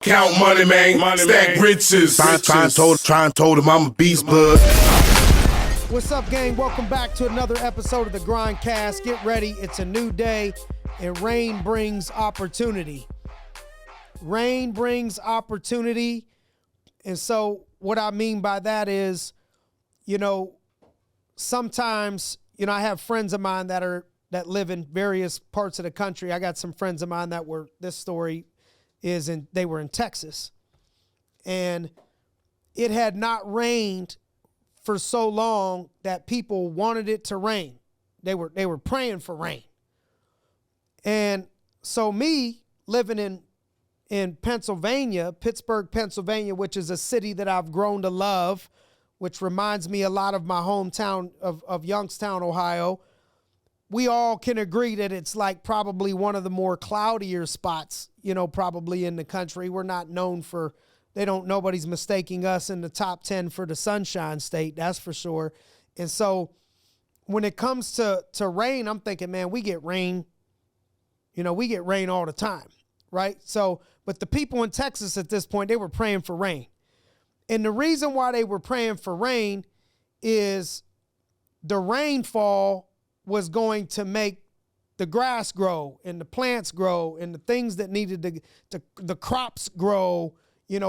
Count money, man. Stack riches. Try and told him I'm a beast, bud. What's up, gang? Welcome back to another episode of the GRINDcast. Get ready. It's a new day, and rain brings opportunity. Rain brings opportunity. And so what I mean by that is, sometimes, I have friends of mine that live in various parts of the country. I got some friends of mine this story is they were in Texas, and it had not rained for so long that people wanted it to rain. They were praying for rain. And so me living in Pennsylvania, Pittsburgh, Pennsylvania, which is a city that I've grown to love, which reminds me a lot of my hometown of Youngstown, Ohio. We all can agree that it's like probably one of the more cloudier spots, probably in the country. We're not known for, nobody's mistaking us in the top 10 for the Sunshine State, that's for sure. And so when it comes to rain, I'm thinking, man, we get rain. We get rain all the time, right? So, but the people in Texas at this point, they were praying for rain. And the reason why they were praying for rain is the rainfall was going to make the grass grow and the plants grow and the things that needed the crops grow.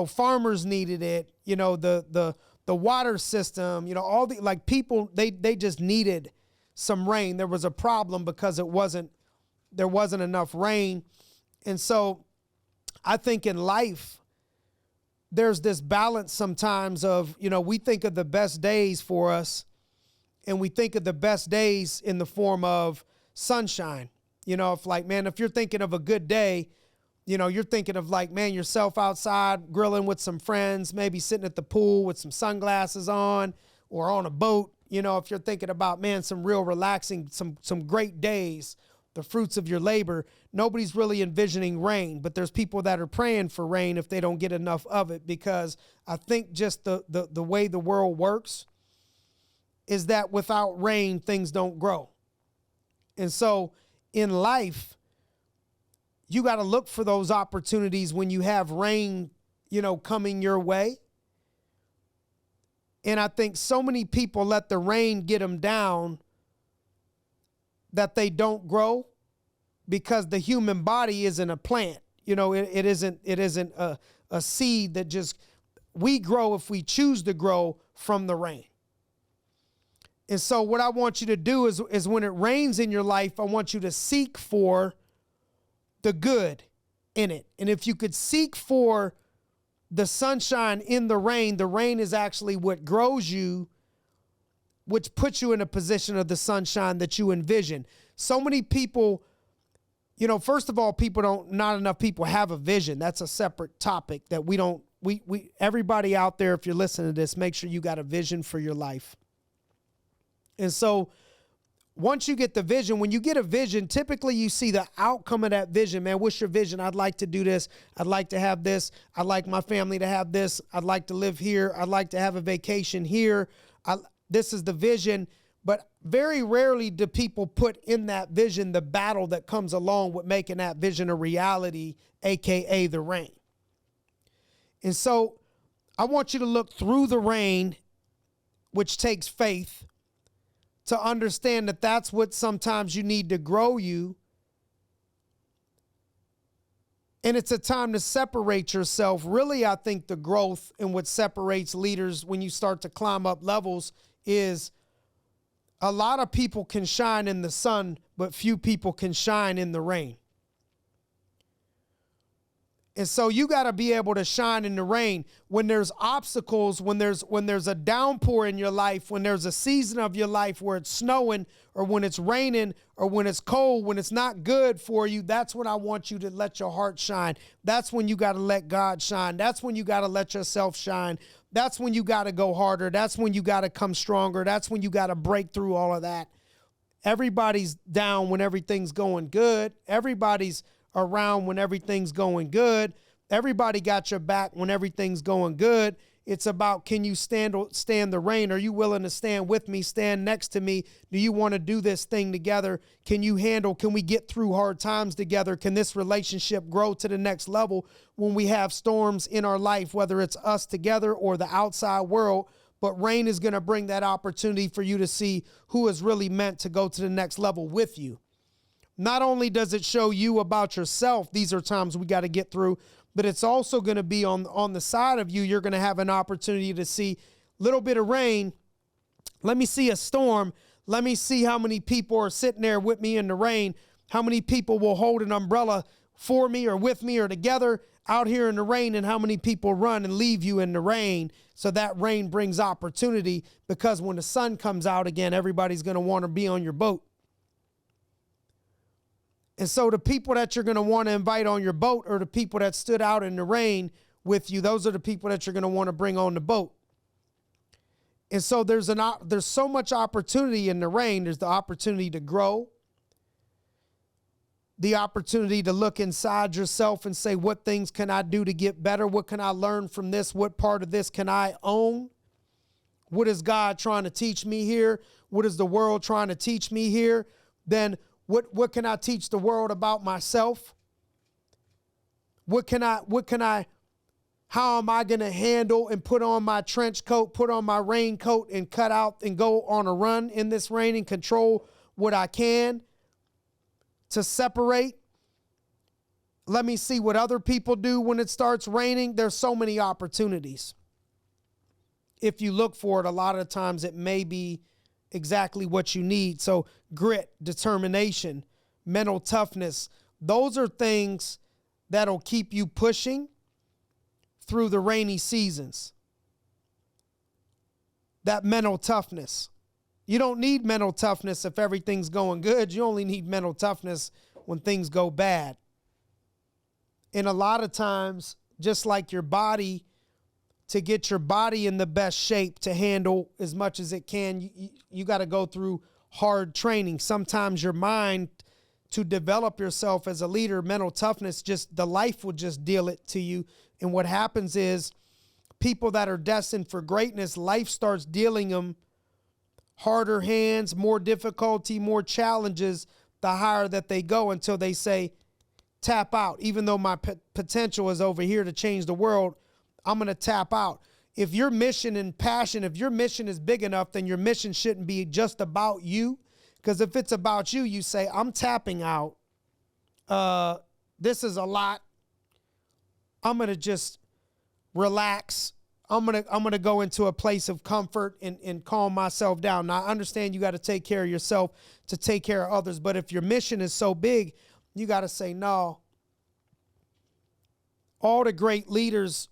Farmers needed it, the water system, all the people, they just needed some rain. There was a problem because there wasn't enough rain. And so I think in life, there's this balance sometimes of, we think of the best days for us, and we think of the best days in the form of sunshine. If you're thinking of a good day, you're thinking of yourself outside grilling with some friends, maybe sitting at the pool with some sunglasses on or on a boat. If you're thinking about, some real relaxing, some great days, the fruits of your labor, nobody's really envisioning rain, but there's people that are praying for rain if they don't get enough of it, because I think just the way the world works is that without rain, things don't grow. And so in life, you got to look for those opportunities when you have rain, coming your way. And I think so many people let the rain get them down that they don't grow, because the human body isn't a plant. It isn't a seed that just, we grow if we choose to grow from the rain. And so what I want you to do is when it rains in your life, I want you to seek for the good in it. And if you could seek for the sunshine in the rain is actually what grows you, which puts you in a position of the sunshine that you envision. So many people, first of all, not enough people have a vision. That's a separate topic that everybody out there, if you're listening to this, make sure you got a vision for your life. And so once you get the vision, when you get a vision, typically you see the outcome of that vision. Man, what's your vision? I'd like to do this. I'd like to have this. I'd like my family to have this. I'd like to live here. I'd like to have a vacation here. This is the vision. But very rarely do people put in that vision the battle that comes along with making that vision a reality, AKA the rain. And so I want you to look through the rain, which takes faith, to understand that that's what sometimes you need to grow you. And it's a time to separate yourself. Really, I think the growth and what separates leaders when you start to climb up levels is a lot of people can shine in the sun, but few people can shine in the rain. And so you got to be able to shine in the rain when there's obstacles, when there's a downpour in your life, when there's a season of your life where it's snowing or when it's raining or when it's cold, when it's not good for you. That's when I want you to let your heart shine. That's when you got to let God shine. That's when you got to let yourself shine. That's when you got to go harder. That's when you got to come stronger. That's when you got to break through all of that. Everybody's down when everything's going good. Everybody's around when everything's going good. Everybody got your back when everything's going good. It's about, can you stand the rain? Are you willing to stand with me, stand next to me? Do you want to do this thing together? Can we get through hard times together? Can this relationship grow to the next level when we have storms in our life, whether it's us together or the outside world? But rain is going to bring that opportunity for you to see who is really meant to go to the next level with you. Not only does it show you about yourself, these are times we got to get through, but it's also going to be on the side of you. You're going to have an opportunity to see a little bit of rain. Let me see a storm. Let me see how many people are sitting there with me in the rain. How many people will hold an umbrella for me or with me or together out here in the rain, and how many people run and leave you in the rain. So that rain brings opportunity, because when the sun comes out again, everybody's going to want to be on your boat. And so the people that you're going to want to invite on your boat are the people that stood out in the rain with you. Those are the people that you're going to want to bring on the boat. And so there's so much opportunity in the rain. There's the opportunity to grow, the opportunity to look inside yourself and say, what things can I do to get better? What can I learn from this? What part of this can I own? What is God trying to teach me here? What is the world trying to teach me here? Then what can I teach the world about myself? How am I going to handle and put on my trench coat, put on my raincoat, and cut out and go on a run in this rain and control what I can to separate? Let me see what other people do when it starts raining. There's so many opportunities. If you look for it, a lot of the times it may be exactly what you need. So grit, determination, mental toughness, those are things that'll keep you pushing through the rainy seasons. That mental toughness. You don't need mental toughness if everything's going good. You only need mental toughness when things go bad. And a lot of times, just like your body, to get your body in the best shape to handle as much as it can, you got to go through hard training. Sometimes your mind, to develop yourself as a leader, mental toughness, just the life will just deal it to you. And what happens is, people that are destined for greatness, life starts dealing them harder hands, more difficulty, more challenges, the higher that they go, until they say, tap out. Even though my potential is over here to change the world, I'm going to tap out. If your mission and passion, if your mission is big enough, then your mission shouldn't be just about you. Because if it's about you, you say, I'm tapping out. This is a lot. I'm going to just relax. I'm gonna go into a place of comfort and calm myself down. Now, I understand you got to take care of yourself to take care of others. But if your mission is so big, you got to say, no. All the great leaders,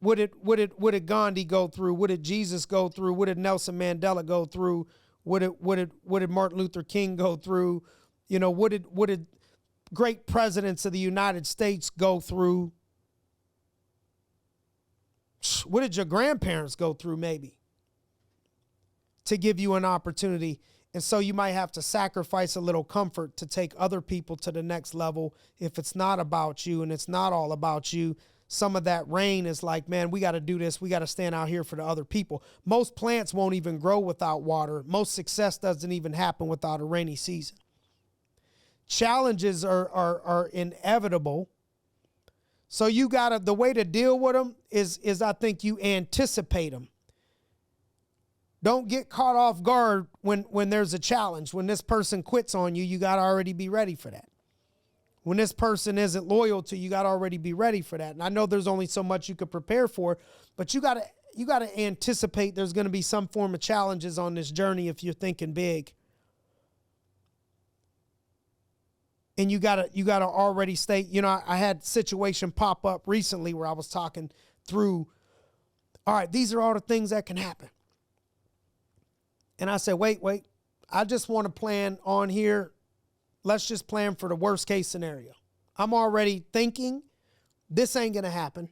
what did Gandhi go through? What did Jesus go through? What did Nelson Mandela go through? What did Martin Luther King go through? You know, what did great presidents of the United States go through? What did your grandparents go through, maybe, to give you an opportunity? And so you might have to sacrifice a little comfort to take other people to the next level. If it's not about you and it's not all about you, some of that rain is like, man, we got to do this. We got to stand out here for the other people. Most plants won't even grow without water. Most success doesn't even happen without a rainy season. Challenges are inevitable. So you gotta, the way to deal with them is I think you anticipate them. Don't get caught off guard when there's a challenge. When this person quits on you, you gotta already be ready for that. When this person isn't loyal to you, you gotta already be ready for that. And I know there's only so much you could prepare for, but you gotta anticipate there's gonna be some form of challenges on this journey if you're thinking big. And you gotta already stay, you know, I had a situation pop up recently where I was talking through, all right, these are all the things that can happen. And I said, wait, I just want to plan on here. Let's just plan for the worst case scenario. I'm already thinking this ain't going to happen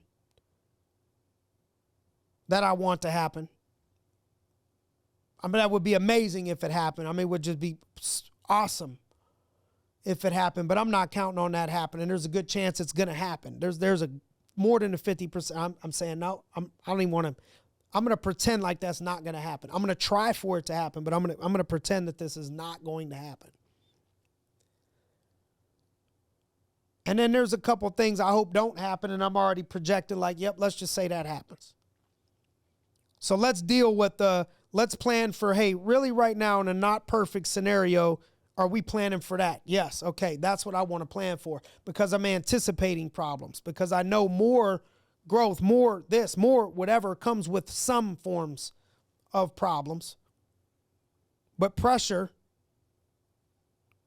that I want to happen. I mean, that would be amazing if it happened. I mean, it would just be awesome if it happened, but I'm not counting on that happening. There's a good chance it's going to happen. There's more than the 50%. I'm saying, no, I don't even want to. I'm going to pretend like that's not going to happen. I'm going to try for it to happen, but I'm going to pretend that this is not going to happen. And then there's a couple things I hope don't happen, and I'm already projecting like, yep, let's just say that happens. So let's deal with let's plan for, hey, really right now in a not perfect scenario, are we planning for that? Yes. Okay. That's what I want to plan for because I'm anticipating problems, because I know more growth, more this, more whatever comes with some forms of problems. But pressure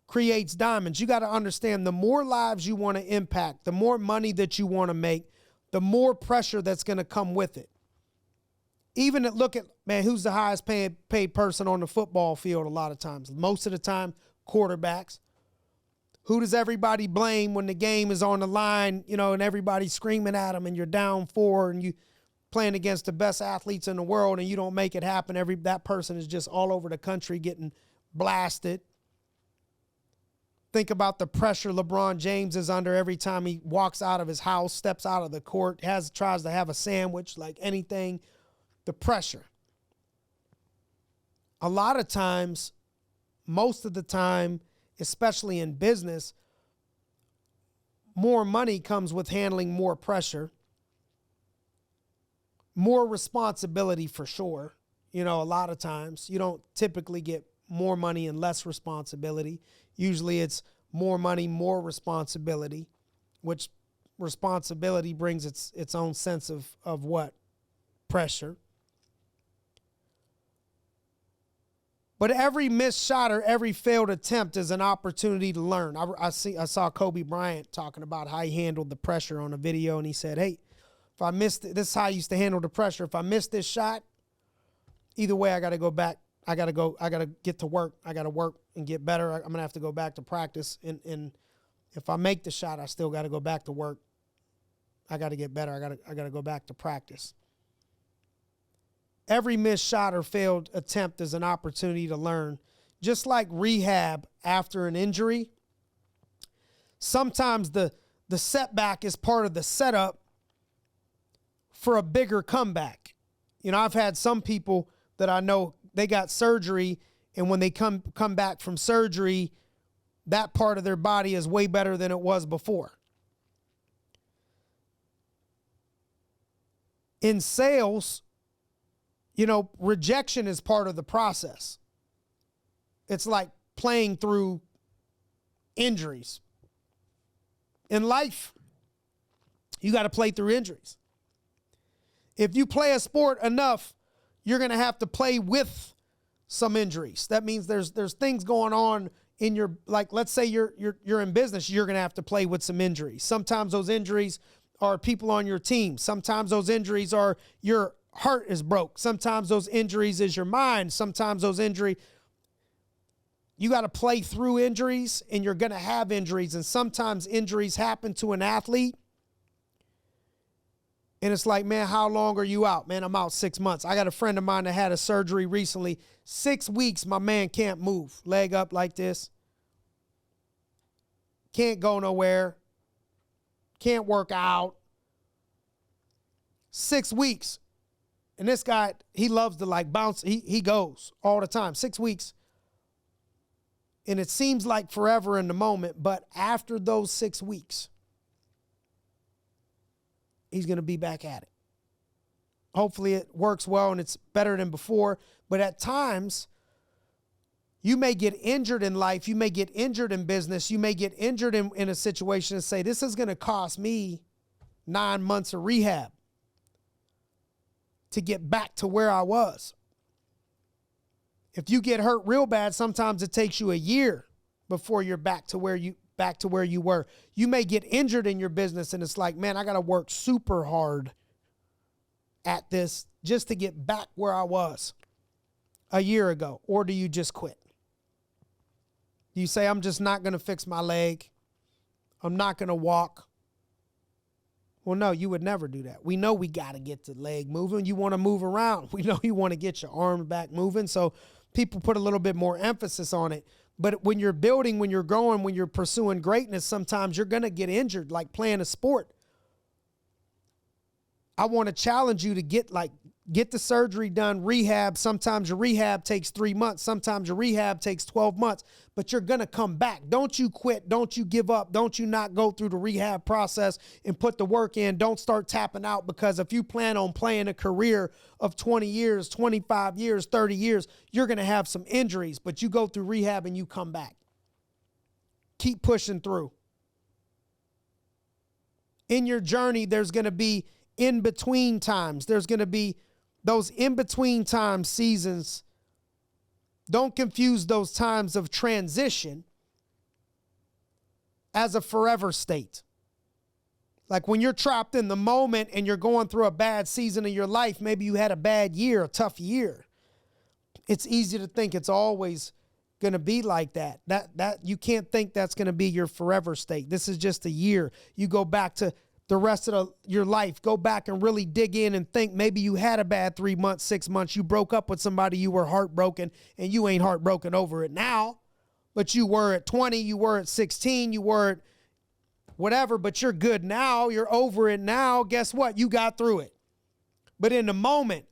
creates diamonds. You got to understand, the more lives you want to impact, the more money that you want to make, the more pressure that's going to come with it. Even look at, man, who's the highest paid person on the football field a lot of times? Most of the time, quarterbacks. Who does everybody blame when the game is on the line, and everybody's screaming at them and you're down 4 and you playing against the best athletes in the world and you don't make it happen? That person is just all over the country getting blasted. Think about the pressure LeBron James is under every time he walks out of his house, steps out of the court, tries to have a sandwich, like anything. The pressure. A lot of times, most of the time, especially in business, more money comes with handling more pressure, more responsibility for sure. A lot of times you don't typically get more money and less responsibility. Usually it's more money, more responsibility, which responsibility brings its own sense of what? Pressure. But every missed shot or every failed attempt is an opportunity to learn. I saw Kobe Bryant talking about how he handled the pressure on a video, and he said, hey, if I missed it, this is how I used to handle the pressure. If I missed this shot, either way, I got to go back. I got to get to work. I got to work and get better. I'm going to have to go back to practice. And if I make the shot, I still got to go back to work. I got to get better. I got to go back to practice. Every missed shot or failed attempt is an opportunity to learn. Just like rehab after an injury, sometimes the setback is part of the setup for a bigger comeback. I've had some people that I know, they got surgery, and when they come back from surgery, that part of their body is way better than it was before. In sales, rejection is part of the process. It's like playing through injuries. In life, you got to play through injuries. If you play a sport enough, you're going to have to play with some injuries. That means there's things going on in your, like, let's say you're in business, you're going to have to play with some injuries. Sometimes those injuries are people on your team. Sometimes those injuries are your heart is broke. Sometimes those injuries is your mind. Sometimes those injuries, you got to play through injuries, and you're going to have injuries. And sometimes injuries happen to an athlete, and it's like, man, how long are you out? Man, I'm out 6 months. I got a friend of mine that had a surgery recently. 6 weeks, my man can't move. Leg up like this. Can't go nowhere. Can't work out. 6 weeks. And this guy, he loves to like bounce. He goes all the time. 6 weeks. And it seems like forever in the moment, but after those 6 weeks, he's going to be back at it. Hopefully it works well and it's better than before. But at times, you may get injured in life. You may get injured in business. You may get injured in a situation and say, this is going to cost me 9 months of rehab to get back to where I was. If you get hurt real bad, sometimes it takes you a year before you're back to where you were. You may get injured in your business and it's like, man, I got to work super hard at this just to get back where I was a year ago. Or do you just quit? Do you say, I'm just not going to fix my leg? I'm not going to walk? Well, no, you would never do that. We know we got to get the leg moving. You want to move around. We know you want to get your arm back moving. So people put a little bit more emphasis on it. But when you're building, when you're growing, when you're pursuing greatness, sometimes you're going to get injured, like playing a sport. I want to challenge you to get the surgery done, rehab. Sometimes your rehab takes 3 months. Sometimes your rehab takes 12 months, but you're going to come back. Don't you quit. Don't you give up. Don't you not go through the rehab process and put the work in. Don't start tapping out, because if you plan on playing a career of 20 years, 25 years, 30 years, you're going to have some injuries, but you go through rehab and you come back. Keep pushing through. In your journey, there's going to be in-between times. There's going to be those in-between time seasons. Don't confuse those times of transition as a forever state. Like when you're trapped in the moment and you're going through a bad season of your life, maybe you had a bad year, a tough year. It's easy to think it's always going to be like that. That you can't think that's going to be your forever state. This is just a year. You go back to the rest of your life, go back and really dig in and think maybe you had a bad 3 months, 6 months. You broke up with somebody, you were heartbroken, and you ain't heartbroken over it now, but you were at 20, you were at 16, you were at whatever, but you're good now. You're over it now. Guess what? You got through it. But in the moment,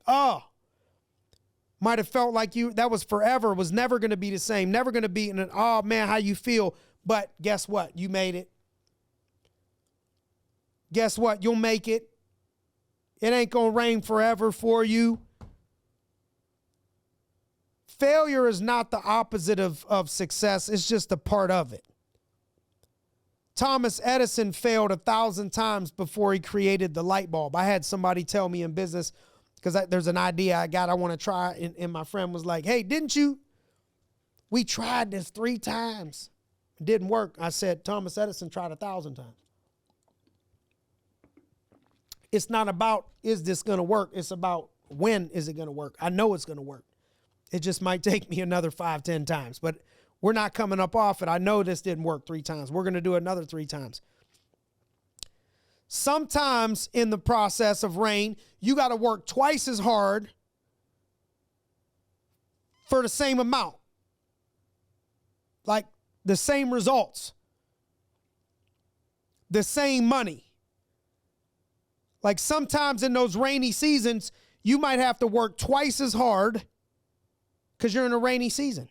might have felt like that was forever, was never going to be the same, never going to be oh man, how you feel. But guess what? You made it. Guess what? You'll make it. It ain't going to rain forever for you. Failure is not the opposite of success. It's just a part of it. Thomas Edison failed 1,000 times before he created the light bulb. I had somebody tell me in business, because there's an idea I want to try, and my friend was like, hey, didn't you? We tried this 3 times. It didn't work. I said, Thomas Edison tried 1,000 times. It's not about, is this going to work? It's about, when is it going to work? I know it's going to work. It just might take me another 5, 10 times, but we're not coming up off it. I know this didn't work 3 times. We're going to do another 3 times. Sometimes in the process of rain, you got to work twice as hard for the same amount. Like the same results. The same money. Like sometimes in those rainy seasons, you might have to work twice as hard because you're in a rainy season.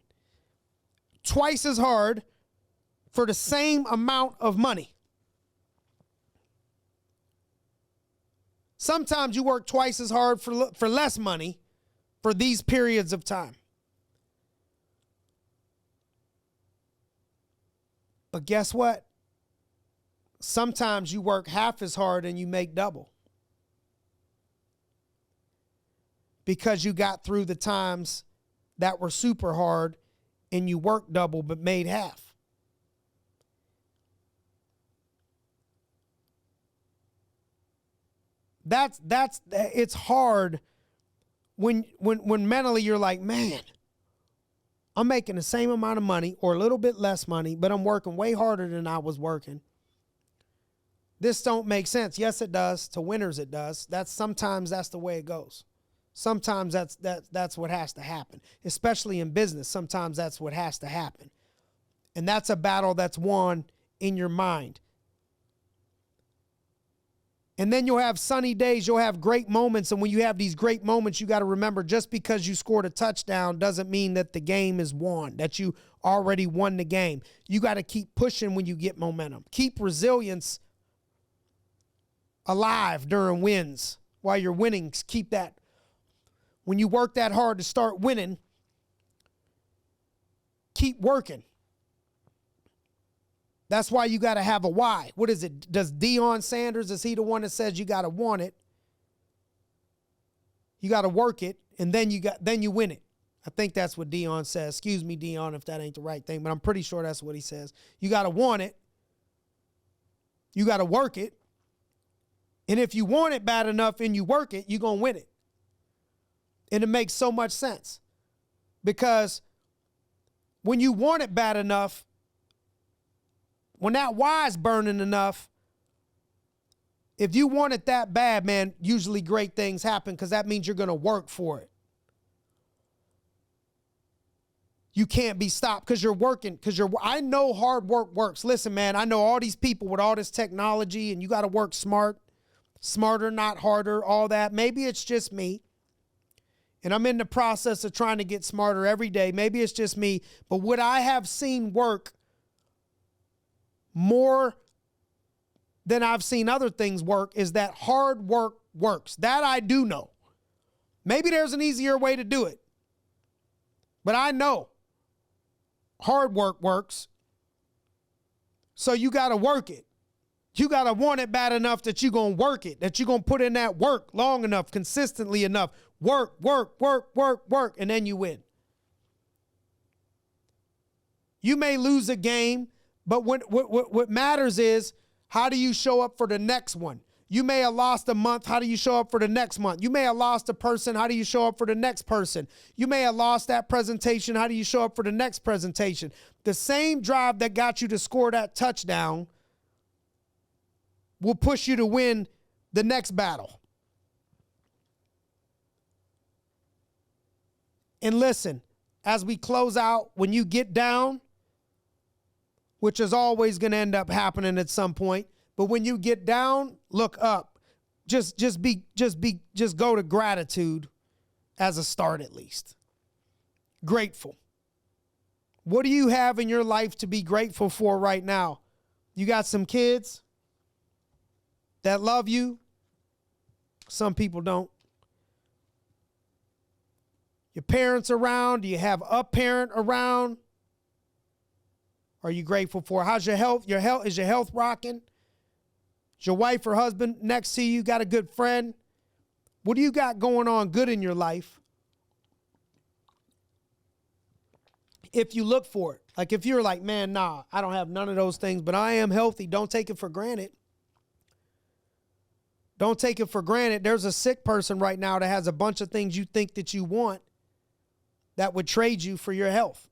Twice as hard for the same amount of money. Sometimes you work twice as hard for less money for these periods of time. But guess what? Sometimes you work half as hard and you make double. Because you got through the times that were super hard and you worked double but made half. It's hard when mentally you're like, man, I'm making the same amount of money or a little bit less money, but I'm working way harder than I was working. This don't make sense. Yes, it does. To winners, it does. Sometimes that's the way it goes. Sometimes that's what has to happen, especially in business. Sometimes that's what has to happen. And that's a battle that's won in your mind. And then you'll have sunny days, you'll have great moments. And when you have these great moments, you got to remember, just because you scored a touchdown doesn't mean that the game is won, that you already won the game. You got to keep pushing when you get momentum. Keep resilience alive during wins. While you're winning, keep that. When you work that hard to start winning, keep working. That's why you got to have a why. What is it? Does Deion Sanders, is he the one that says you got to want it? You got to work it, and then you win it. I think that's what Deion says. Excuse me, Deion, if that ain't the right thing, but I'm pretty sure that's what he says. You got to want it. You got to work it. And if you want it bad enough and you work it, you're going to win it. And it makes so much sense. Because when you want it bad enough, when that why is burning enough, if you want it that bad, man, usually great things happen, because that means you're going to work for it. You can't be stopped because you're working. I know hard work works. Listen, man, I know all these people with all this technology, and you got to work smart. Smarter, not harder, all that. Maybe it's just me. And I'm in the process of trying to get smarter every day. Maybe it's just me. But what I have seen work more than I've seen other things work is that hard work works. That I do know. Maybe there's an easier way to do it. But I know hard work works. So you got to work it. You got to want it bad enough that you're going to work it, that you're going to put in that work long enough, consistently enough. Work, and then you win. You may lose a game, but what matters is how do you show up for the next one? You may have lost a month. How do you show up for the next month? You may have lost a person. How do you show up for the next person? You may have lost that presentation. How do you show up for the next presentation? The same drive that got you to score that touchdown will push you to win the next battle. And listen, as we close out, when you get down, which is always going to end up happening at some point, but when you get down, look up. Just go to gratitude as a start at least. Grateful. What do you have in your life to be grateful for right now? You got some kids that love you. Some people don't. Your parents around? Do you have a parent around? Are you grateful for? How's your health? Is your health rocking? Is your wife or husband next to you? Got a good friend? What do you got going on good in your life? If you look for it. Like if you're like, man, nah, I don't have none of those things, but I am healthy. Don't take it for granted. Don't take it for granted. There's a sick person right now that has a bunch of things you think that you want that would trade you for your health.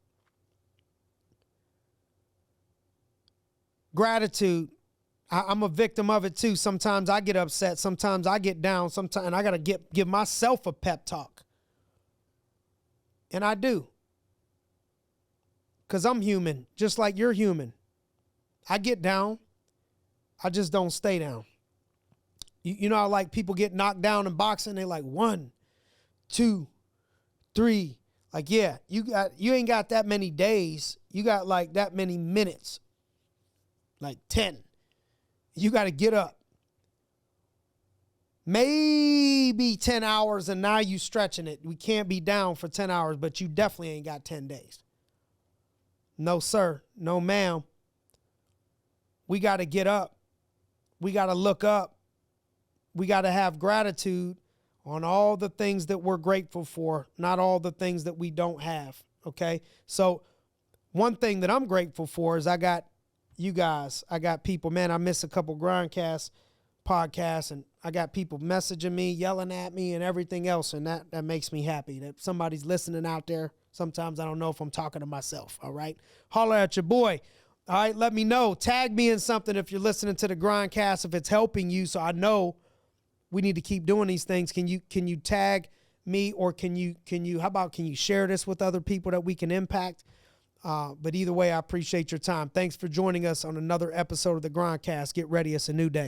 Gratitude. I'm a victim of it too. Sometimes I get upset. Sometimes I get down. Sometimes I got to give myself a pep talk. And I do. Because I'm human, just like you're human. I get down. I just don't stay down. You know how like people get knocked down in boxing? They're like 1, 2, 3. Like, yeah, you ain't got that many days. You got like that many minutes. Like 10. You got to get up. Maybe 10 hours and now you stretching it. We can't be down for 10 hours, but you definitely ain't got 10 days. No, sir. No, ma'am. We got to get up. We got to look up. We got to have gratitude on all the things that we're grateful for, not all the things that we don't have, okay? So one thing that I'm grateful for is I got you guys. I got people, man, I miss a couple GRINDcast podcasts, and I got people messaging me, yelling at me, and everything else, and that makes me happy that somebody's listening out there. Sometimes I don't know if I'm talking to myself, all right? Holler at your boy. All right, let me know. Tag me in something if you're listening to the GRINDcast, if it's helping you, so I know we need to keep doing these things. Can you tag me, or can you share this with other people that we can impact? But either way, I appreciate your time. Thanks for joining us on another episode of the GRINDcast. Get ready, it's a new day.